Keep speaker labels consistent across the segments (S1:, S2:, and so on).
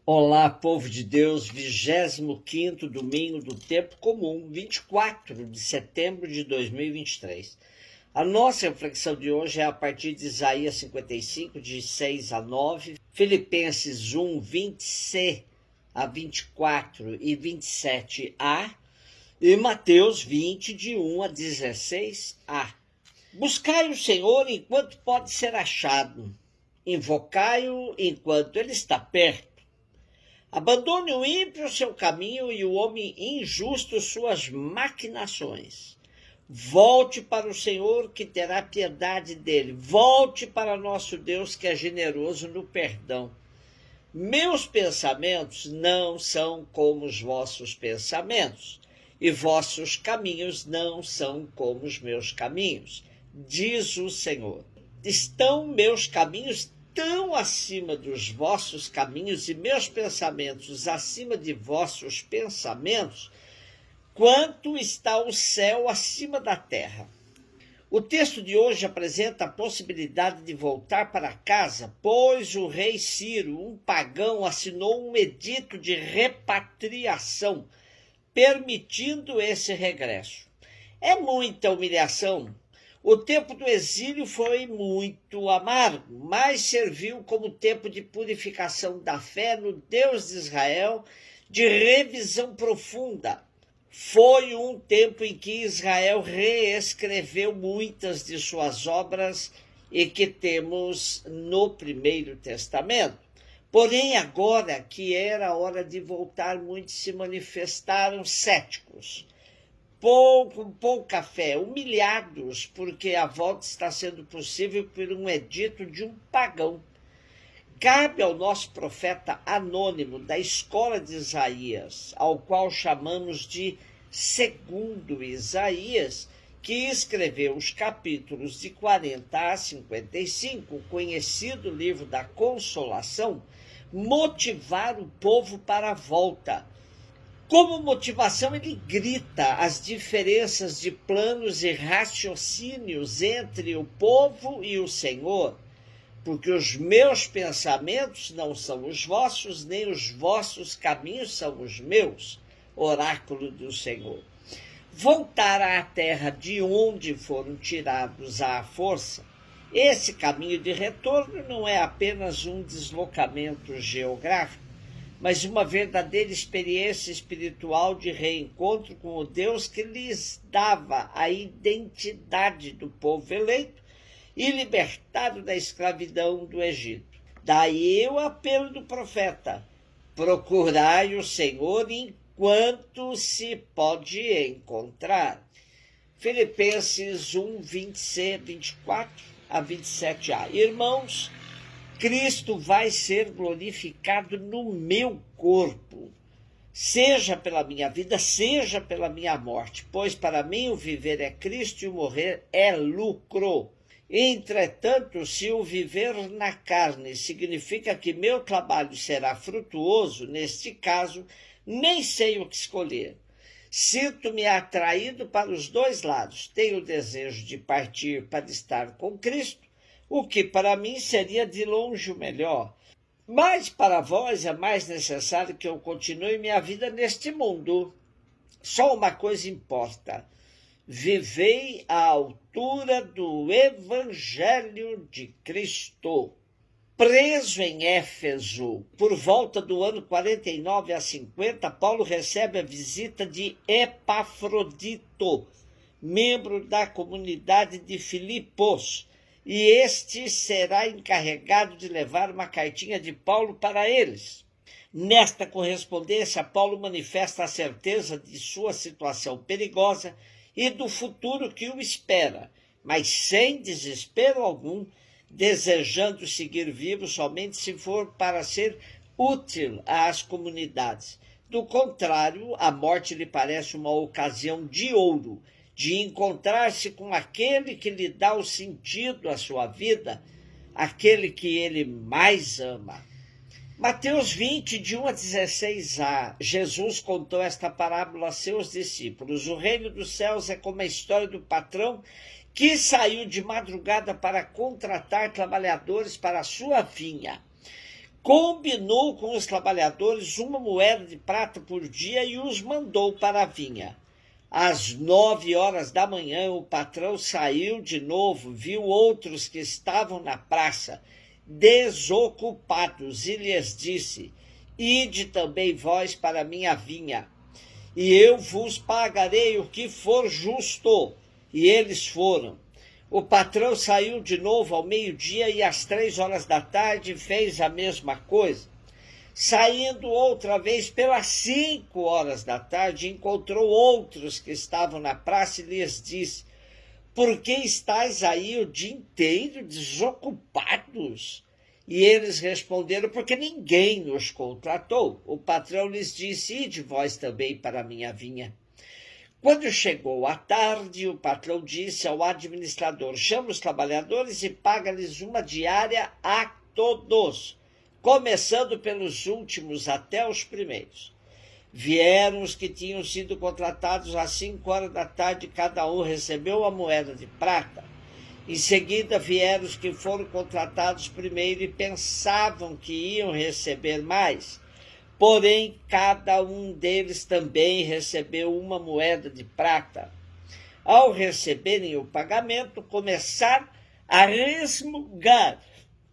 S1: Olá, povo de Deus, 25º domingo do tempo comum, 24 de setembro de 2023. A nossa reflexão de hoje é a partir de Isaías 55, de 6 a 9, Filipenses 1, 20c a 24 e 27a, e Mateus 20, de 1 a 16a. Buscai o Senhor enquanto pode ser achado, invocai-o enquanto ele está perto. Abandone o ímpio seu caminho e o homem injusto suas maquinações. Volte para o Senhor, que terá piedade dele. Volte para nosso Deus, que é generoso no perdão. Meus pensamentos não são como os vossos pensamentos, e vossos caminhos não são como os meus caminhos, diz o Senhor. Estão meus caminhos tão acima dos vossos caminhos e meus pensamentos acima de vossos pensamentos, quanto está o céu acima da terra. O texto de hoje apresenta a possibilidade de voltar para casa, pois o rei Ciro, um pagão, assinou um edito de repatriação, permitindo esse regresso. É muita humilhação. O tempo do exílio foi muito amargo, mas serviu como tempo de purificação da fé no Deus de Israel, de revisão profunda. Foi um tempo em que Israel reescreveu muitas de suas obras e que temos no Primeiro Testamento. Porém, agora que era a hora de voltar, muitos se manifestaram céticos, com pouca fé, humilhados, porque a volta está sendo possível por um edito de um pagão. Cabe ao nosso profeta anônimo da escola de Isaías, ao qual chamamos de segundo Isaías, que escreveu os capítulos de 40 a 55, conhecido livro da Consolação, motivar o povo para a volta. Como motivação, ele grita as diferenças de planos e raciocínios entre o povo e o Senhor, porque os meus pensamentos não são os vossos, nem os vossos caminhos são os meus, oráculo do Senhor. Voltar à terra de onde foram tirados à força, esse caminho de retorno não é apenas um deslocamento geográfico, mas uma verdadeira experiência espiritual de reencontro com o Deus que lhes dava a identidade do povo eleito e libertado da escravidão do Egito. Daí o apelo do profeta: procurai o Senhor enquanto se pode encontrar. Filipenses 1, 20c, 24 a 27a. Irmãos, Cristo vai ser glorificado no meu corpo, seja pela minha vida, seja pela minha morte, pois para mim o viver é Cristo e o morrer é lucro. Entretanto, se o viver na carne significa que meu trabalho será frutuoso, neste caso, nem sei o que escolher. Sinto-me atraído para os dois lados. Tenho o desejo de partir para estar com Cristo, o que para mim seria de longe o melhor. Mas para vós é mais necessário que eu continue minha vida neste mundo. Só uma coisa importa: vivei à altura do Evangelho de Cristo. Preso em Éfeso, por volta do ano 49 a 50, Paulo recebe a visita de Epafrodito, membro da comunidade de Filipos, e este será encarregado de levar uma cartinha de Paulo para eles. Nesta correspondência, Paulo manifesta a certeza de sua situação perigosa e do futuro que o espera, mas sem desespero algum, desejando seguir vivo somente se for para ser útil às comunidades. Do contrário, a morte lhe parece uma ocasião de ouro, de encontrar-se com aquele que lhe dá o sentido à sua vida, aquele que ele mais ama. Mateus 20, de 1 a 16a, Jesus contou esta parábola a seus discípulos. O reino dos céus é como a história do patrão que saiu de madrugada para contratar trabalhadores para a sua vinha. combinou com os trabalhadores 1 moeda de prata por dia e os mandou para a vinha. Às 9 horas da manhã, o patrão saiu de novo, viu outros que estavam na praça, desocupados, e lhes disse: ide também vós para a minha vinha, e eu vos pagarei o que for justo. E eles foram. O patrão saiu de novo ao meio-dia e às 3 horas da tarde fez a mesma coisa. Saindo outra vez pelas 5 horas da tarde, encontrou outros que estavam na praça e lhes disse: por que estáis aí o dia inteiro desocupados? E eles responderam: porque ninguém nos contratou. O patrão lhes disse: ide vós também para a minha vinha. Quando chegou a tarde, o patrão disse ao administrador: chama os trabalhadores e paga-lhes uma diária a todos, começando pelos últimos até os primeiros. Vieram os que tinham sido contratados às 5 horas da tarde, cada um recebeu 1 moeda de prata. Em seguida vieram os que foram contratados primeiro e pensavam que iam receber mais. Porém, cada um deles também recebeu 1 moeda de prata. Ao receberem o pagamento, começaram a resmungar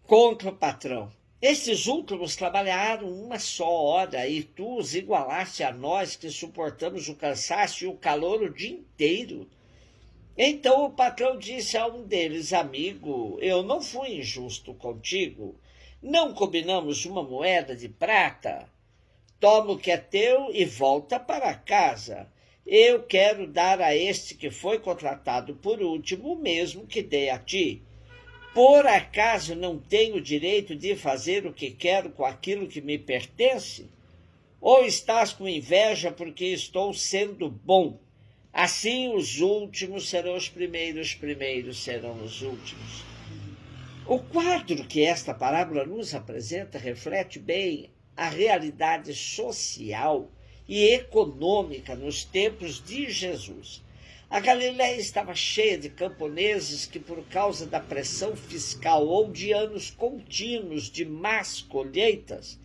S1: contra o patrão. Estes últimos trabalharam 1 só hora, e tu os igualaste a nós, que suportamos o cansaço e o calor o dia inteiro. Então o patrão disse a um deles: amigo, eu não fui injusto contigo. Não combinamos 1 moeda de prata? Toma o que é teu e volta para casa. Eu quero dar a este que foi contratado por último o mesmo que dei a ti. Por acaso não tenho o direito de fazer o que quero com aquilo que me pertence? Ou estás com inveja porque estou sendo bom? Assim os últimos serão os primeiros serão os últimos. O quadro que esta parábola nos apresenta reflete bem a realidade social e econômica nos tempos de Jesus. A Galiléia estava cheia de camponeses que, por causa da pressão fiscal ou de anos contínuos de más colheitas,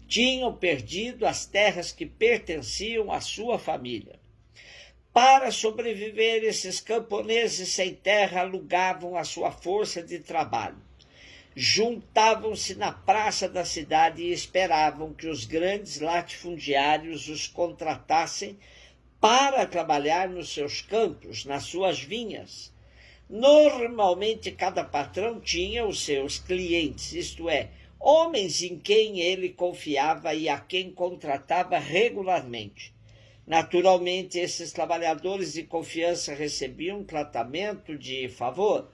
S1: tinham perdido as terras que pertenciam à sua família. Para sobreviver, esses camponeses sem terra alugavam a sua força de trabalho. Juntavam-se na praça da cidade e esperavam que os grandes latifundiários os contratassem para trabalhar nos seus campos, nas suas vinhas. Normalmente, cada patrão tinha os seus clientes, isto é, homens em quem ele confiava e a quem contratava regularmente. Naturalmente, esses trabalhadores de confiança recebiam um tratamento de favor.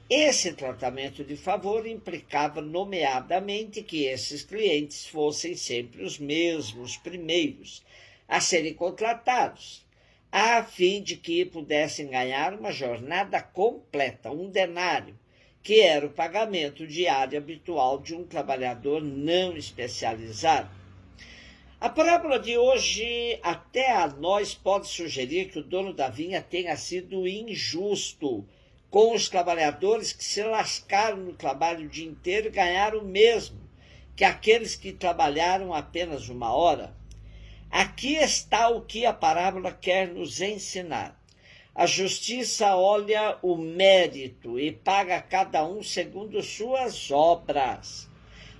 S1: Esse tratamento de favor implicava, nomeadamente, que esses clientes fossem sempre os mesmos primeiros a serem contratados, a fim de que pudessem ganhar uma jornada completa, um denário, que era o pagamento diário habitual de um trabalhador não especializado. A parábola de hoje até a nós pode sugerir que o dono da vinha tenha sido injusto com os trabalhadores que se lascaram no trabalho o dia inteiro e ganharam o mesmo que aqueles que trabalharam apenas 1 hora. Aqui está o que a parábola quer nos ensinar. A justiça olha o mérito e paga a cada um segundo suas obras.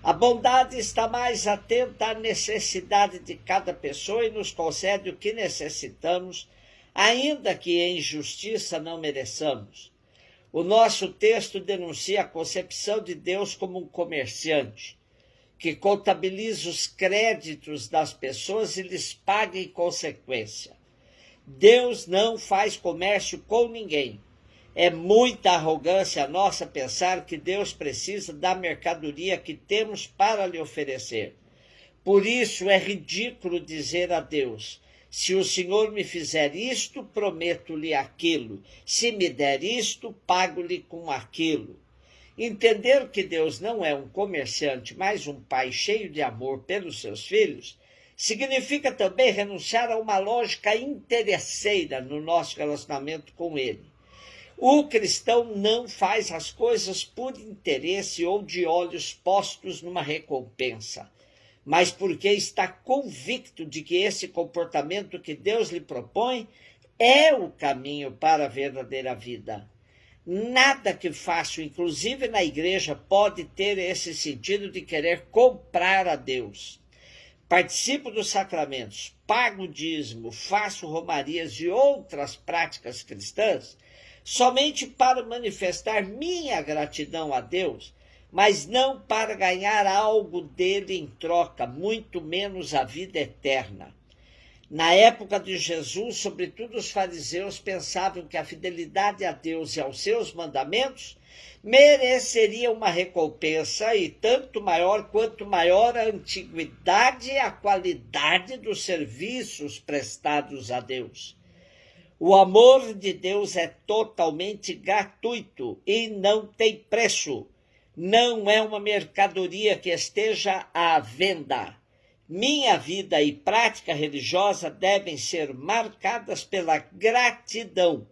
S1: A bondade está mais atenta à necessidade de cada pessoa e nos concede o que necessitamos, ainda que em justiça não mereçamos. O nosso texto denuncia a concepção de Deus como um comerciante, que contabiliza os créditos das pessoas e lhes paga em consequência. Deus não faz comércio com ninguém. É muita arrogância nossa pensar que Deus precisa da mercadoria que temos para lhe oferecer. Por isso é ridículo dizer a Deus: se o Senhor me fizer isto, prometo-lhe aquilo. Se me der isto, pago-lhe com aquilo. Entender que Deus não é um comerciante, mas um pai cheio de amor pelos seus filhos, significa também renunciar a uma lógica interesseira no nosso relacionamento com ele. O cristão não faz as coisas por interesse ou de olhos postos numa recompensa, mas porque está convicto de que esse comportamento que Deus lhe propõe é o caminho para a verdadeira vida. Nada que faço, inclusive na igreja, pode ter esse sentido de querer comprar a Deus. Participo dos sacramentos, pago o dízimo, faço romarias e outras práticas cristãs somente para manifestar minha gratidão a Deus, mas não para ganhar algo dele em troca, muito menos a vida eterna. Na época de Jesus, sobretudo os fariseus pensavam que a fidelidade a Deus e aos seus mandamentos mereceria uma recompensa, e tanto maior quanto maior a antiguidade e a qualidade dos serviços prestados a Deus. O amor de Deus é totalmente gratuito e não tem preço. Não é uma mercadoria que esteja à venda. Minha vida e prática religiosa devem ser marcadas pela gratidão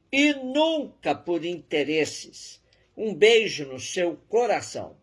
S1: e nunca por interesses. Um beijo no seu coração.